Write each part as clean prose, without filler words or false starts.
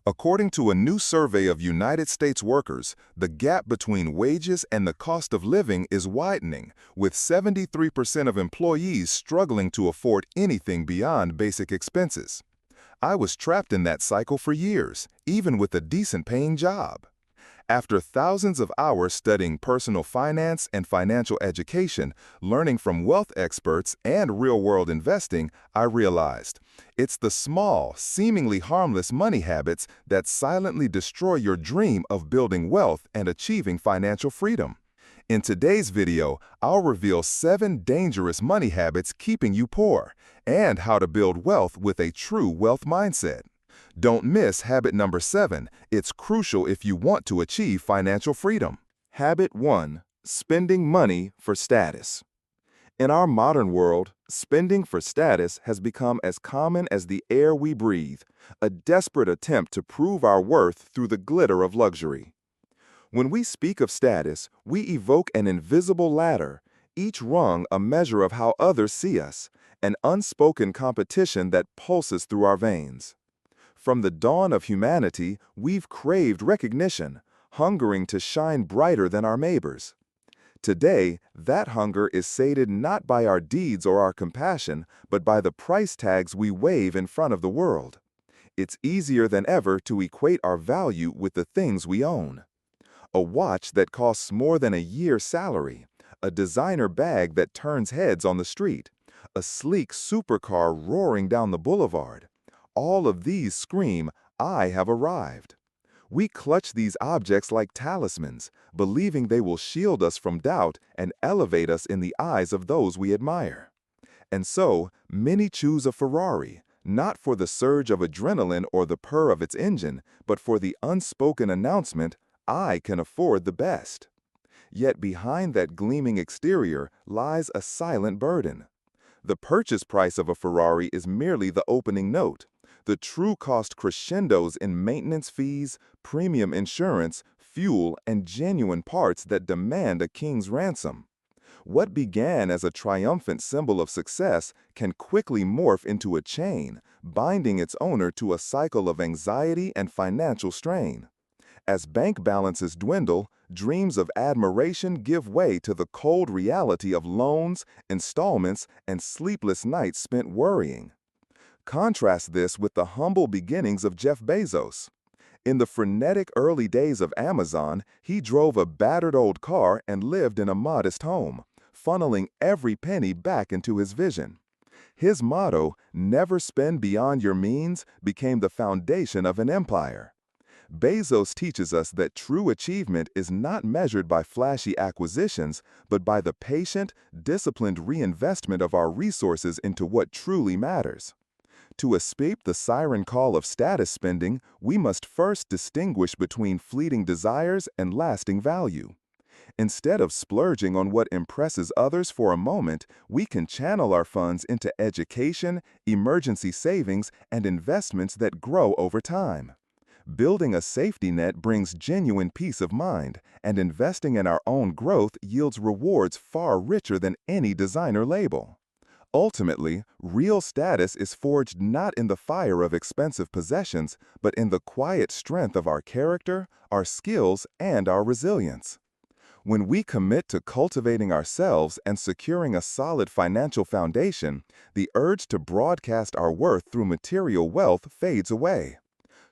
According to a new survey of United States workers, the gap between wages and the cost of living is widening, with 73% of employees struggling to afford anything beyond basic expenses. I was trapped in that cycle for years, even with a decent-paying job. After thousands of hours studying personal finance and financial education, learning from wealth experts, and real-world investing, I realized it's the small, seemingly harmless money habits that silently destroy your dream of building wealth and achieving financial freedom. In today's video, I'll reveal 7 dangerous money habits keeping you poor and how to build wealth with a true wealth mindset. Don't miss habit number 7. It's crucial if you want to achieve financial freedom. Habit 1. Spending money for status. In our modern world, spending for status has become as common as the air we breathe, a desperate attempt to prove our worth through the glitter of luxury. When we speak of status, we evoke an invisible ladder, each rung a measure of how others see us, an unspoken competition that pulses through our veins. From the dawn of humanity, we've craved recognition, hungering to shine brighter than our neighbors. Today, that hunger is sated not by our deeds or our compassion, but by the price tags we wave in front of the world. It's easier than ever to equate our value with the things we own. A watch that costs more than a year's salary, a designer bag that turns heads on the street, a sleek supercar roaring down the boulevard. All of these scream, "I have arrived." We clutch these objects like talismans, believing they will shield us from doubt and elevate us in the eyes of those we admire. And so, many choose a Ferrari, not for the surge of adrenaline or the purr of its engine, but for the unspoken announcement, "I can afford the best." Yet behind that gleaming exterior lies a silent burden. The purchase price of a Ferrari is merely the opening note. The true cost crescendos in maintenance fees, premium insurance, fuel, and genuine parts that demand a king's ransom. What began as a triumphant symbol of success can quickly morph into a chain, binding its owner to a cycle of anxiety and financial strain. As bank balances dwindle, dreams of admiration give way to the cold reality of loans, installments, and sleepless nights spent worrying. Contrast this with the humble beginnings of Jeff Bezos. In the frenetic early days of Amazon, he drove a battered old car and lived in a modest home, funneling every penny back into his vision. His motto, "Never spend beyond your means," became the foundation of an empire. Bezos teaches us that true achievement is not measured by flashy acquisitions, but by the patient, disciplined reinvestment of our resources into what truly matters. To escape the siren call of status spending, we must first distinguish between fleeting desires and lasting value. Instead of splurging on what impresses others for a moment, we can channel our funds into education, emergency savings, and investments that grow over time. Building a safety net brings genuine peace of mind, and investing in our own growth yields rewards far richer than any designer label. Ultimately, real status is forged not in the fire of expensive possessions, but in the quiet strength of our character, our skills, and our resilience. When we commit to cultivating ourselves and securing a solid financial foundation, the urge to broadcast our worth through material wealth fades away.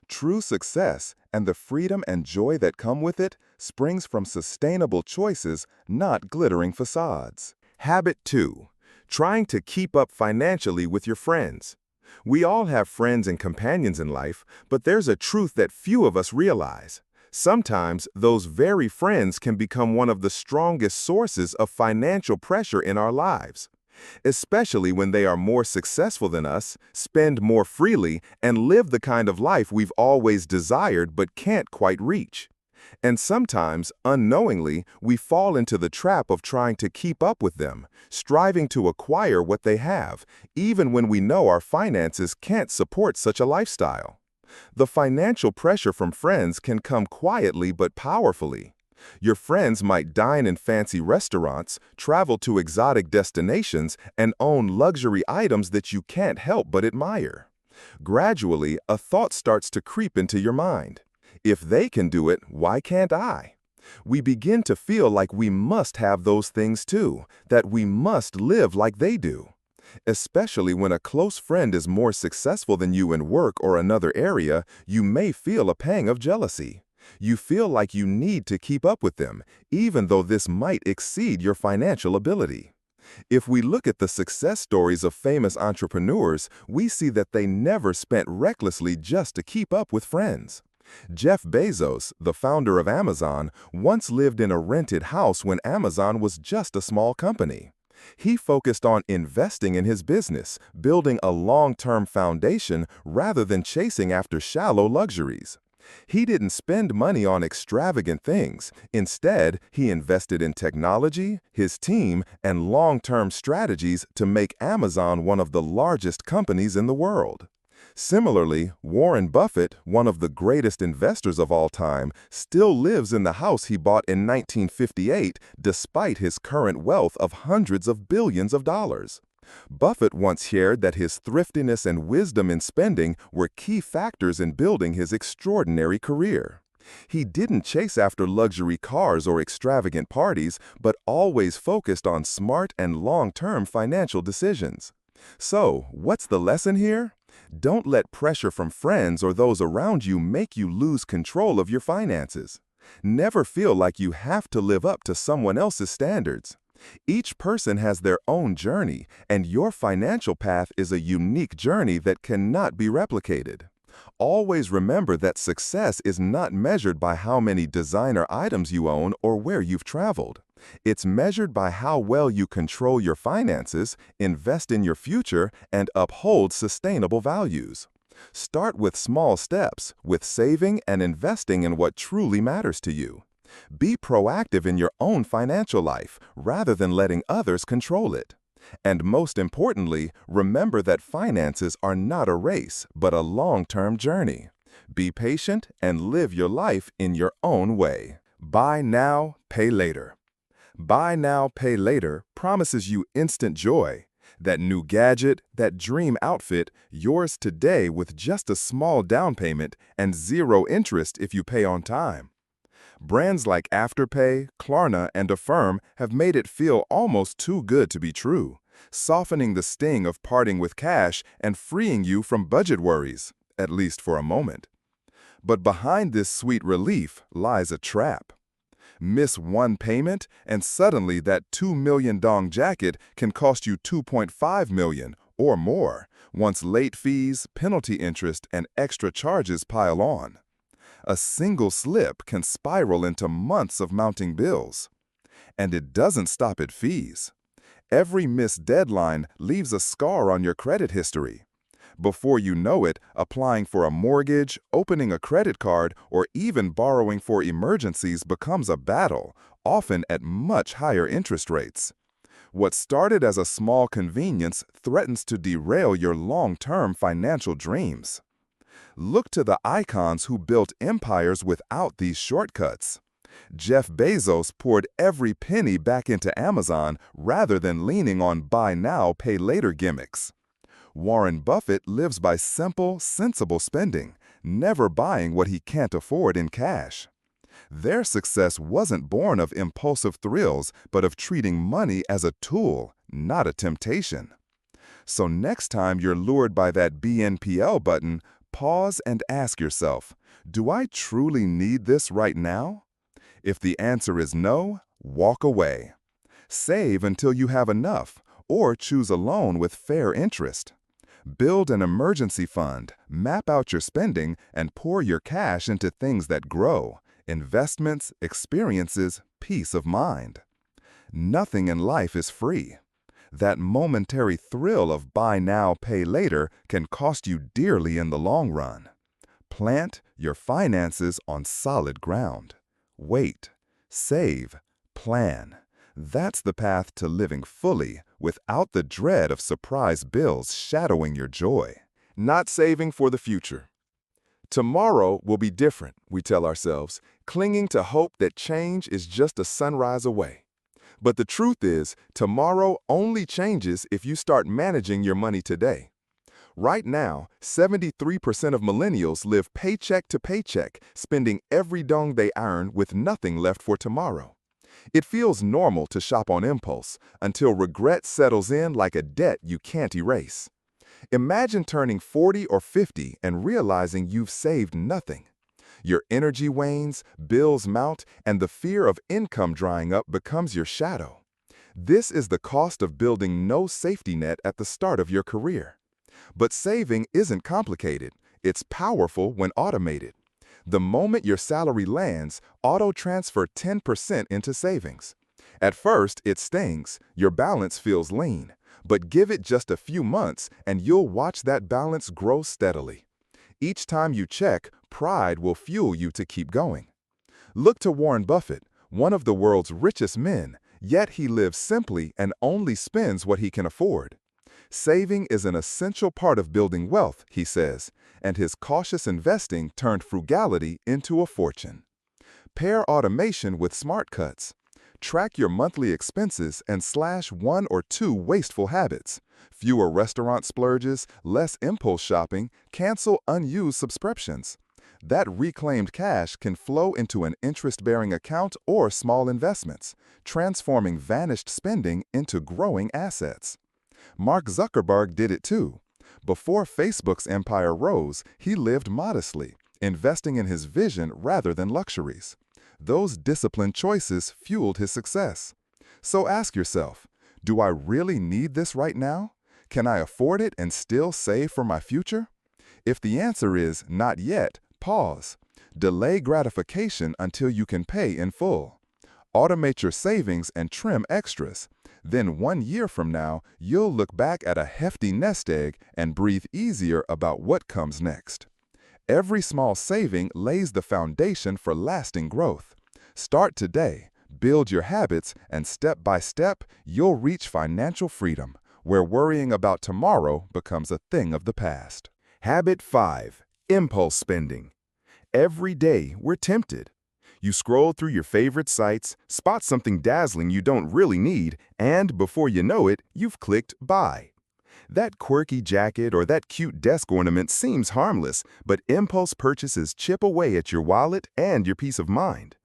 True success, and the freedom and joy that come with it, springs from sustainable choices, not glittering facades. Habit 2. Trying to keep up financially with your friends. We all have friends and companions in life, but there's a truth that few of us realize. Sometimes, those very friends can become one of the strongest sources of financial pressure in our lives, especially when they are more successful than us, spend more freely, and live the kind of life we've always desired but can't quite reach. And sometimes, unknowingly, we fall into the trap of trying to keep up with them, striving to acquire what they have, even when we know our finances can't support such a lifestyle. The financial pressure from friends can come quietly but powerfully. Your friends might dine in fancy restaurants, travel to exotic destinations, and own luxury items that you can't help but admire. Gradually, a thought starts to creep into your mind. If they can do it, why can't I? We begin to feel like we must have those things too, that we must live like they do. Especially when a close friend is more successful than you in work or another area, you may feel a pang of jealousy. You feel like you need to keep up with them, even though this might exceed your financial ability. If we look at the success stories of famous entrepreneurs, we see that they never spent recklessly just to keep up with friends. Jeff Bezos, the founder of Amazon, once lived in a rented house when Amazon was just a small company. He focused on investing in his business, building a long-term foundation rather than chasing after shallow luxuries. He didn't spend money on extravagant things. Instead, he invested in technology, his team, and long-term strategies to make Amazon one of the largest companies in the world. Similarly, Warren Buffett, one of the greatest investors of all time, still lives in the house he bought in 1958 despite his current wealth of hundreds of billions of dollars. Buffett once shared that his thriftiness and wisdom in spending were key factors in building his extraordinary career. He didn't chase after luxury cars or extravagant parties, but always focused on smart and long-term financial decisions. So, what's the lesson here? Don't let pressure from friends or those around you make you lose control of your finances. Never feel like you have to live up to someone else's standards. Each person has their own journey, and your financial path is a unique journey that cannot be replicated. Always remember that success is not measured by how many designer items you own or where you've traveled. It's measured by how well you control your finances, invest in your future, and uphold sustainable values. Start with small steps, with saving and investing in what truly matters to you. Be proactive in your own financial life rather than letting others control it. And most importantly, remember that finances are not a race, but a long-term journey. Be patient and live your life in your own way. Buy now, pay later. Buy now, pay later promises you instant joy. That new gadget, that dream outfit, yours today with just a small down payment and zero interest if you pay on time. Brands like Afterpay, Klarna, and Affirm have made it feel almost too good to be true, softening the sting of parting with cash and freeing you from budget worries, at least for a moment. But behind this sweet relief lies a trap. Miss one payment, and suddenly that $2 million dong jacket can cost you $2.5 million or more, once late fees, penalty interest, and extra charges pile on. A single slip can spiral into months of mounting bills. And it doesn't stop at fees. Every missed deadline leaves a scar on your credit history. Before you know it, applying for a mortgage, opening a credit card, or even borrowing for emergencies becomes a battle, often at much higher interest rates. What started as a small convenience threatens to derail your long-term financial dreams. Look to the icons who built empires without these shortcuts. Jeff Bezos poured every penny back into Amazon rather than leaning on buy now, pay later gimmicks. Warren Buffett lives by simple, sensible spending, never buying what he can't afford in cash. Their success wasn't born of impulsive thrills, but of treating money as a tool, not a temptation. So next time you're lured by that BNPL button, pause and ask yourself, do I truly need this right now? If the answer is no, walk away. Save until you have enough, or choose a loan with fair interest. Build an emergency fund, map out your spending, and pour your cash into things that grow: investments, experiences, peace of mind. Nothing in life is free. That momentary thrill of buy now, pay later can cost you dearly in the long run. Plant your finances on solid ground. Wait, save, plan. That's the path to living fully without the dread of surprise bills shadowing your joy. Not saving for the future. Tomorrow will be different, we tell ourselves, clinging to hope that change is just a sunrise away. But the truth is, tomorrow only changes if you start managing your money today. Right now, 73% of millennials live paycheck to paycheck, spending every dong they earn with nothing left for tomorrow. It feels normal to shop on impulse until regret settles in like a debt you can't erase. Imagine turning 40 or 50 and realizing you've saved nothing. Your energy wanes, bills mount, and the fear of income drying up becomes your shadow. This is the cost of building no safety net at the start of your career. But saving isn't complicated. It's powerful when automated. The moment your salary lands, auto-transfer 10% into savings. At first, it stings. Your balance feels lean. But give it just a few months, and you'll watch that balance grow steadily. Each time you check, pride will fuel you to keep going. Look to Warren Buffett, one of the world's richest men, yet he lives simply and only spends what he can afford. Saving is an essential part of building wealth, he says, and his cautious investing turned frugality into a fortune. Pair automation with smart cuts. Track your monthly expenses and slash 1 or 2 wasteful habits. Fewer restaurant splurges, less impulse shopping, cancel unused subscriptions. That reclaimed cash can flow into an interest-bearing account or small investments, transforming vanished spending into growing assets. Mark Zuckerberg did it too. Before Facebook's empire rose, he lived modestly, investing in his vision rather than luxuries. Those disciplined choices fueled his success. So ask yourself, do I really need this right now? Can I afford it and still save for my future? If the answer is not yet, pause. Delay gratification until you can pay in full. Automate your savings and trim extras. Then 1 year from now, you'll look back at a hefty nest egg and breathe easier about what comes next. Every small saving lays the foundation for lasting growth. Start today, build your habits, and step by step, you'll reach financial freedom, where worrying about tomorrow becomes a thing of the past. Habit 5. Impulse spending. Every day, we're tempted. You scroll through your favorite sites, spot something dazzling you don't really need, and before you know it, you've clicked buy. That quirky jacket or that cute desk ornament seems harmless, but impulse purchases chip away at your wallet and your peace of mind.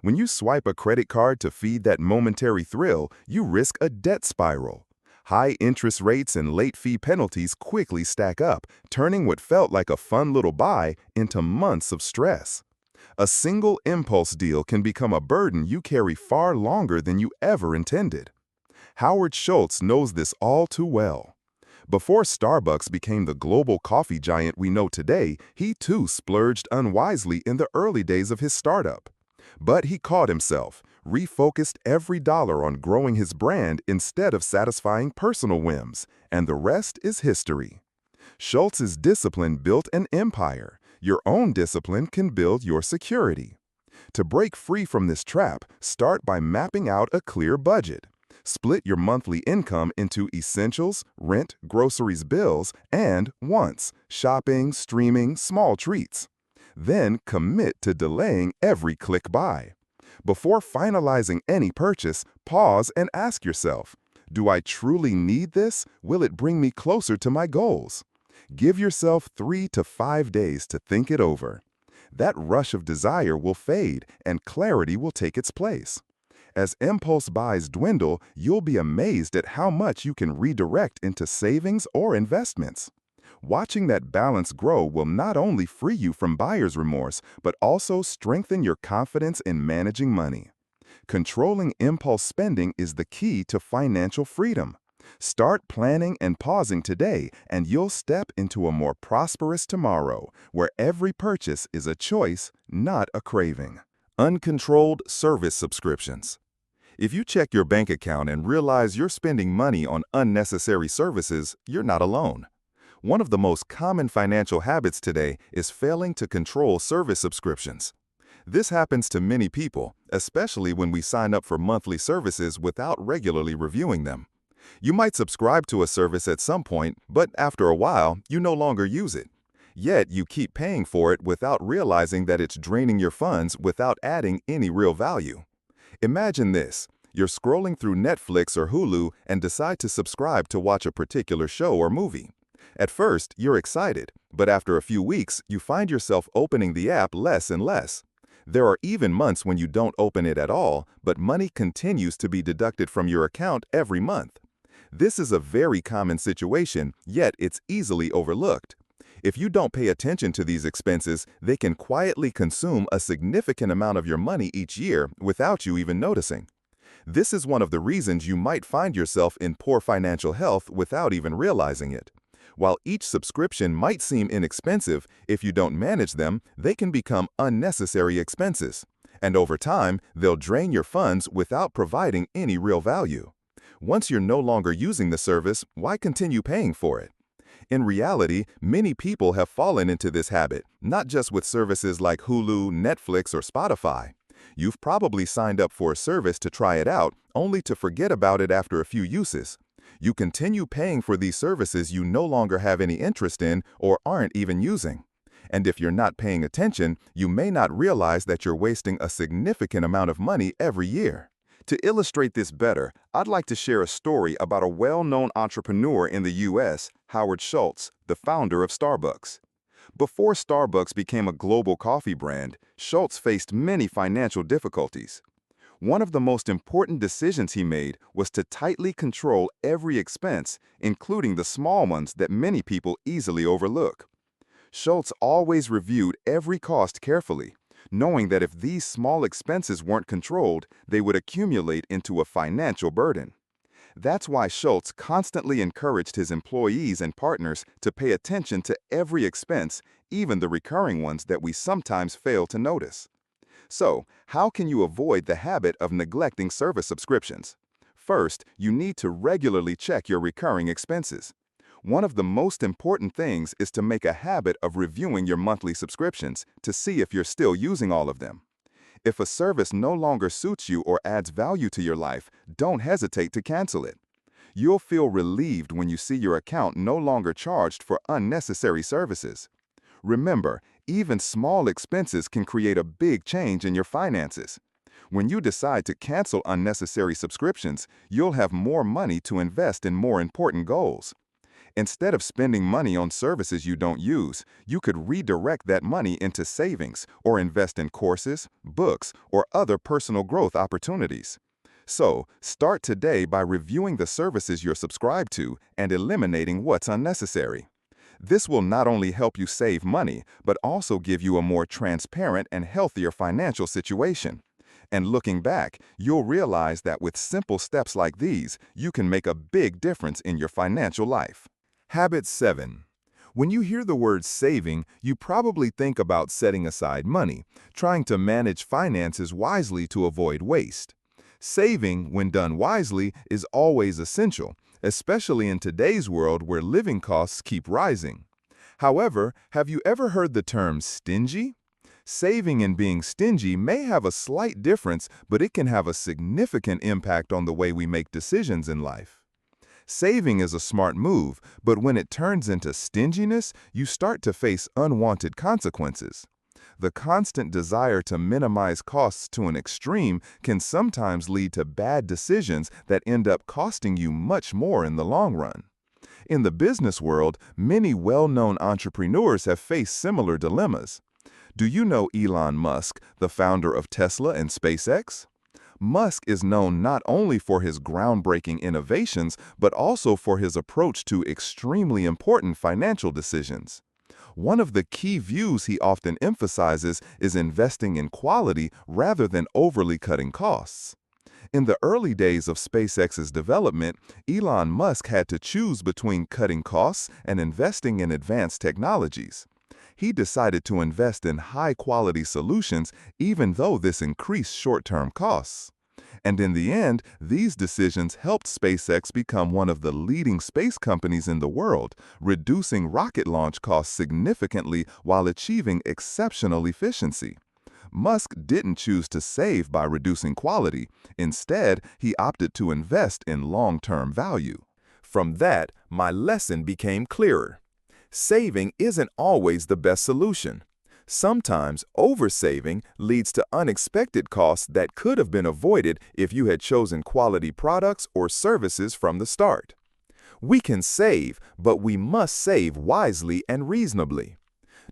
When you swipe a credit card to feed that momentary thrill, you risk a debt spiral. High interest rates and late fee penalties quickly stack up, turning what felt like a fun little buy into months of stress. A single impulse deal can become a burden you carry far longer than you ever intended. Howard Schultz knows this all too well. Before Starbucks became the global coffee giant we know today, he too splurged unwisely in the early days of his startup. But he caught himself, refocused every dollar on growing his brand instead of satisfying personal whims, and the rest is history. Schultz's discipline built an empire. Your own discipline can build your security. To break free from this trap, start by mapping out a clear budget. Split your monthly income into essentials, rent, groceries, bills, and wants, shopping, streaming, small treats. Then commit to delaying every click buy. Before finalizing any purchase, pause and ask yourself, do I truly need this? Will it bring me closer to my goals? Give yourself 3 to 5 days to think it over. That rush of desire will fade and clarity will take its place. As impulse buys dwindle, you'll be amazed at how much you can redirect into savings or investments. Watching that balance grow will not only free you from buyer's remorse, but also strengthen your confidence in managing money. Controlling impulse spending is the key to financial freedom. Start planning and pausing today, and you'll step into a more prosperous tomorrow, where every purchase is a choice, not a craving. Uncontrolled service subscriptions. If you check your bank account and realize you're spending money on unnecessary services, you're not alone. One of the most common financial habits today is failing to control service subscriptions. This happens to many people, especially when we sign up for monthly services without regularly reviewing them. You might subscribe to a service at some point, but after a while, you no longer use it. Yet you keep paying for it without realizing that it's draining your funds without adding any real value. Imagine this. You're scrolling through Netflix or Hulu and decide to subscribe to watch a particular show or movie. At first, you're excited, but after a few weeks, you find yourself opening the app less and less. There are even months when you don't open it at all, but money continues to be deducted from your account every month. This is a very common situation, yet it's easily overlooked. If you don't pay attention to these expenses, they can quietly consume a significant amount of your money each year without you even noticing. This is one of the reasons you might find yourself in poor financial health without even realizing it. While each subscription might seem inexpensive, if you don't manage them, they can become unnecessary expenses. And over time, they'll drain your funds without providing any real value. Once you're no longer using the service, why continue paying for it? In reality, many people have fallen into this habit, not just with services like Hulu, Netflix, or Spotify. You've probably signed up for a service to try it out, only to forget about it after a few uses. You continue paying for these services you no longer have any interest in or aren't even using. And if you're not paying attention, you may not realize that you're wasting a significant amount of money every year. To illustrate this better, I'd like to share a story about a well-known entrepreneur in the U.S., Howard Schultz, the founder of Starbucks. Before Starbucks became a global coffee brand, Schultz faced many financial difficulties. One of the most important decisions he made was to tightly control every expense, including the small ones that many people easily overlook. Schultz always reviewed every cost carefully, knowing that if these small expenses weren't controlled, they would accumulate into a financial burden. That's why Schultz constantly encouraged his employees and partners to pay attention to every expense, even the recurring ones that we sometimes fail to notice. So, how can you avoid the habit of neglecting service subscriptions? First, you need to regularly check your recurring expenses. One of the most important things is to make a habit of reviewing your monthly subscriptions to see if you're still using all of them. If a service no longer suits you or adds value to your life, don't hesitate to cancel it. You'll feel relieved when you see your account no longer charged for unnecessary services. Remember, even small expenses can create a big change in your finances. When you decide to cancel unnecessary subscriptions, you'll have more money to invest in more important goals. Instead of spending money on services you don't use, you could redirect that money into savings or invest in courses, books, or other personal growth opportunities. So, start today by reviewing the services you're subscribed to and eliminating what's unnecessary. This will not only help you save money, but also give you a more transparent and healthier financial situation. And looking back, you'll realize that with simple steps like these, you can make a big difference in your financial life. Habit 7. When you hear the word saving, you probably think about setting aside money, trying to manage finances wisely to avoid waste. Saving, when done wisely, is always essential, especially in today's world where living costs keep rising. However, have you ever heard the term stingy? Saving and being stingy may have a slight difference, but it can have a significant impact on the way we make decisions in life. Saving is a smart move, but when it turns into stinginess, you start to face unwanted consequences. The constant desire to minimize costs to an extreme can sometimes lead to bad decisions that end up costing you much more in the long run. In the business world, many well-known entrepreneurs have faced similar dilemmas. Do you know Elon Musk, the founder of Tesla and SpaceX? Musk is known not only for his groundbreaking innovations, but also for his approach to extremely important financial decisions. One of the key views he often emphasizes is investing in quality rather than overly cutting costs. In the early days of SpaceX's development, Elon Musk had to choose between cutting costs and investing in advanced technologies. He decided to invest in high-quality solutions even though this increased short-term costs. And in the end, these decisions helped SpaceX become one of the leading space companies in the world, reducing rocket launch costs significantly while achieving exceptional efficiency. Musk didn't choose to save by reducing quality. Instead, he opted to invest in long-term value. From that, my lesson became clearer. Saving isn't always the best solution. Sometimes oversaving leads to unexpected costs that could have been avoided if you had chosen quality products or services from the start. We can save, but we must save wisely and reasonably.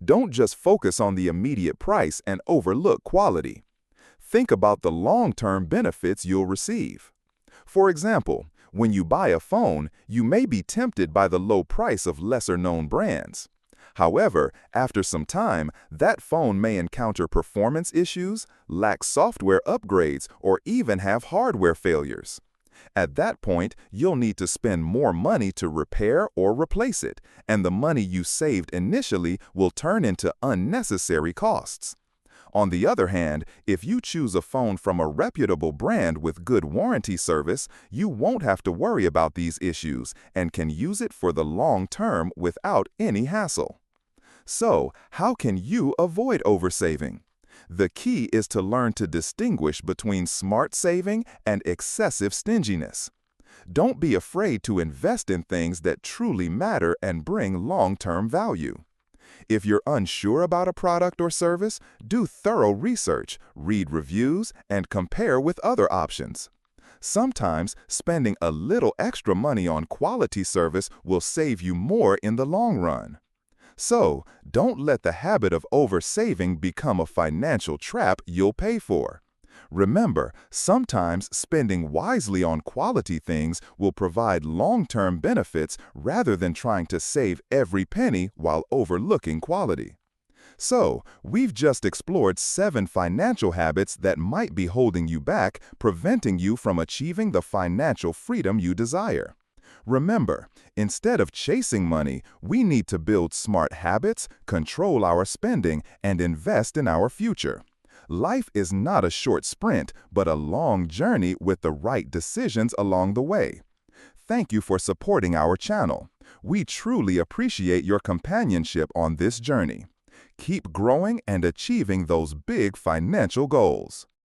Don't just focus on the immediate price and overlook quality. Think about the long-term benefits you'll receive. For example, when you buy a phone, you may be tempted by the low price of lesser-known brands. However, after some time, that phone may encounter performance issues, lack software upgrades, or even have hardware failures. At that point, you'll need to spend more money to repair or replace it, and the money you saved initially will turn into unnecessary costs. On the other hand, if you choose a phone from a reputable brand with good warranty service, you won't have to worry about these issues and can use it for the long term without any hassle. So, how can you avoid oversaving? The key is to learn to distinguish between smart saving and excessive stinginess. Don't be afraid to invest in things that truly matter and bring long-term value. If you're unsure about a product or service, do thorough research, read reviews, and compare with other options. Sometimes, spending a little extra money on quality service will save you more in the long run. So, don't let the habit of oversaving become a financial trap you'll pay for. Remember, sometimes spending wisely on quality things will provide long-term benefits rather than trying to save every penny while overlooking quality. So, we've just explored 7 financial habits that might be holding you back, preventing you from achieving the financial freedom you desire. Remember, instead of chasing money, we need to build smart habits, control our spending, and invest in our future. Life is not a short sprint, but a long journey with the right decisions along the way. Thank you for supporting our channel. We truly appreciate your companionship on this journey. Keep growing and achieving those big financial goals.